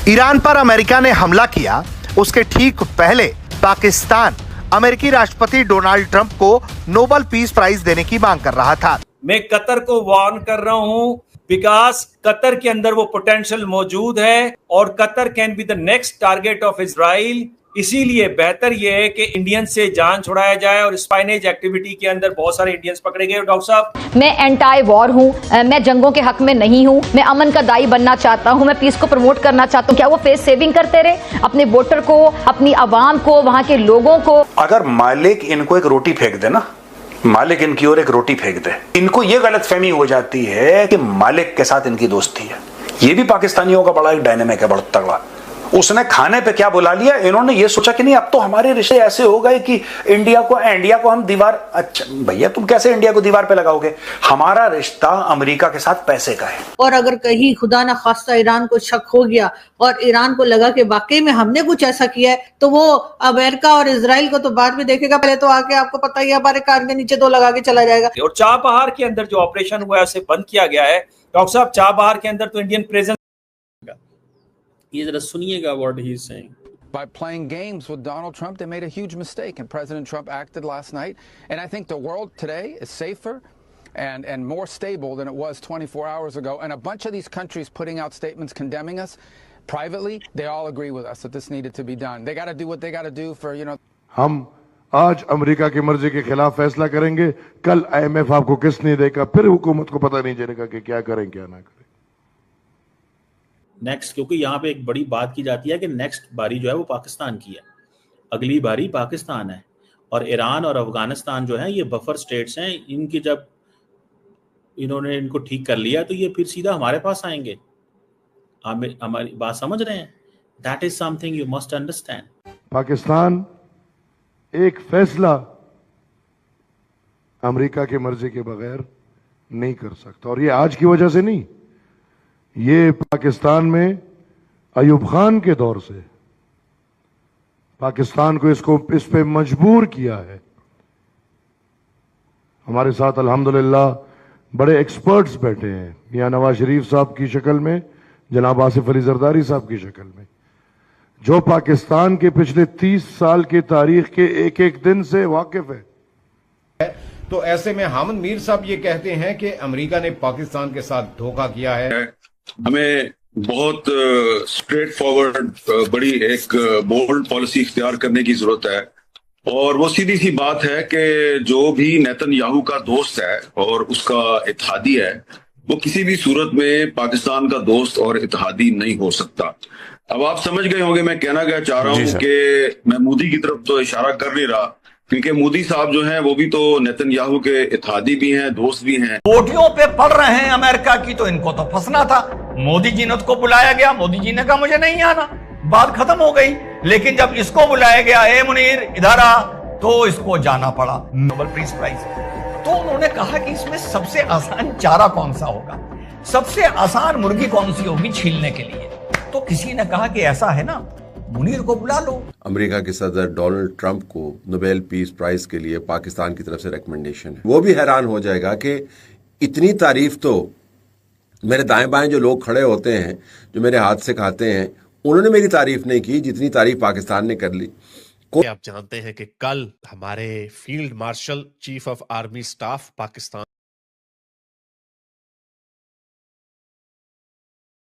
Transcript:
Iran पर America ने हमला किया, उसके ठीक पहले पाकिस्तान अमेरिकी राष्ट्रपति डोनाल्ड ट्रंप को नोबेल पीस प्राइज देने की मांग कर रहा था। मैं कतर को वार्न कर रहा हूं बिकॉज कतर के अंदर वो पोटेंशियल मौजूद है और Qatar can be the next target of Israel. इसीलिए बेहतर यह है कि इंडियन से जान छुड़ाया जाए और स्पाइनेज एक्टिविटी के अंदर बहुत सारे इंडियंस पकड़े गए। डॉक्टर साहब, मैं एंटी वॉर हूं, मैं जंगों के हक में नहीं हूं, मैं अमन का दाई बनना चाहता हूं, मैं पीस को प्रमोट करना चाहता हूं। क्या वो फेस सेविंग करते रहे अपने वोटर को, अपनी आवाम को, वहां के लोगों को? अगर मालिक इनको एक रोटी फेंक दे ना, मालिक इनकी ओर एक रोटी फेंक दे, इनको ये गलतफहमी हो जाती है कि मालिक के साथ इनकी दोस्ती है। ये भी पाकिस्तानियों का बड़ा एक डायनेमिक है, बड़ा तगड़ा। उसने खाने पे क्या बुला लिया, इन्होंने ये सोचा कि नहीं अब तो हमारे रिश्ते ऐसे हो गए कि इंडिया को हम दीवार। अच्छा भैया, तुम कैसे इंडिया को दीवार पे लगाओगे? हमारा रिश्ता अमेरिका के साथ पैसे का है। और अगर कहीं खुदा ना खास्ता ईरान को शक हो गया और ईरान को लगा कि वाकई में हमने कुछ ऐसा किया है, तो वो अमेरिका और इजराइल को तो बाद में देखेगा, पहले तो आके आपको पता ही है हमारे कार के नीचे दो लगा के चला जाएगा। और चाबहार के अंदर जो ऑपरेशन हुआ है उसे बंद किया गया है। डॉक्टर साहब, चाबहार के अंदर तो इंडियन प्रेजेंस, ये जरा सुनिएगा what he is saying. By playing games with Donald Trump, they made a huge mistake, and President Trump acted last night. And I think the world today is safer and more stable than it was 24 hours ago. And a bunch of these countries putting out statements condemning us privately, they all agree with us that this needed to be done. They got to do what they got to do for, you know. हम आज America की मर्जी के खिलाफ फैसला करेंगे, कल IMF आपको किस नहीं देगा, फिर हुकूमत को पता नहीं चलेगा कि क्या करें क्या ना करें। नेक्स्ट, क्योंकि यहाँ पे एक बड़ी बात की जाती है कि नेक्स्ट बारी जो है वो पाकिस्तान की है, अगली बारी पाकिस्तान है। और ईरान और अफगानिस्तान जो है ये बफर स्टेट्स हैं, इनकी जब इन्होंने इनको ठीक कर लिया तो ये फिर सीधा हमारे पास आएंगे। हमारी बात समझ रहे हैं? That is something you must understand. Pakistan एक फैसला अमेरिका की मर्जी के बगैर नहीं कर सकता, और ये आज की वजह से नहीं, ये पाकिस्तान में अयूब खान के दौर से पाकिस्तान को इस पे मजबूर किया है। हमारे साथ अल्हम्दुलिल्लाह बड़े एक्सपर्ट्स बैठे हैं, मियां नवाज शरीफ साहब की शक्ल में, जनाब आसिफ अली जरदारी साहब की शक्ल में, जो पाकिस्तान के पिछले 30 साल की तारीख के एक एक दिन से वाकिफ है। तो ऐसे में हामिद मीर साहब ये कहते हैं कि अमेरिका ने पाकिस्तान के साथ धोखा किया है। हमें बहुत स्ट्रेट फॉरवर्ड बड़ी एक बोल्ड पॉलिसी इख्तियार करने की जरूरत है। और वो सीधी सी बात है कि जो भी नेतन्याहू का दोस्त है और उसका इत्तेहादी है, वो किसी भी सूरत में पाकिस्तान का दोस्त और इत्तेहादी नहीं हो सकता। अब आप समझ गए होंगे मैं कहना क्या चाह रहा हूं कि मैं मोदी की तरफ तो इशारा कर नहीं रहा, क्योंकि मोदी साहब जो हैं वो भी तो नेतन्याहू के इत्तेहादी भी हैं, दोस्त भी हैं। पोटियों पे पड़ रहे हैं अमेरिका की, तो इनको तो फंसना था। मोदी जी ने उसको बुलाया गया, मोदी जी ने कहा मुझे नहीं आना, बात खत्म हो गई। लेकिन जब इसको बुलाया गया, ए मुनीर इधर आ, तो इसको जाना पड़ा नोबेल पीस प्राइज। तो उन्होंने कहा कि इसमें सबसे आसान चारा कौन सा होगा, सबसे आसान मुर्गी कौन सी होगी छीलने के लिए। तो किसी ने कहा कि ऐसा है ना, मुनीर को बुला लो। अमेरिका के सदर डोनाल्ड ट्रंप को नोबेल पीस प्राइज के लिए पाकिस्तान की तरफ से रिकमेंडेशन है। वो भी हैरान हो जाएगा कि इतनी तारीफ तो मेरे दाएं बाएं जो लोग खड़े होते हैं, जो मेरे हाथ से खाते हैं, उन्होंने मेरी तारीफ नहीं की जितनी तारीफ पाकिस्तान ने कर ली। आप जानते हैं कि कल हमारे field marshal chief of army staff Pakistan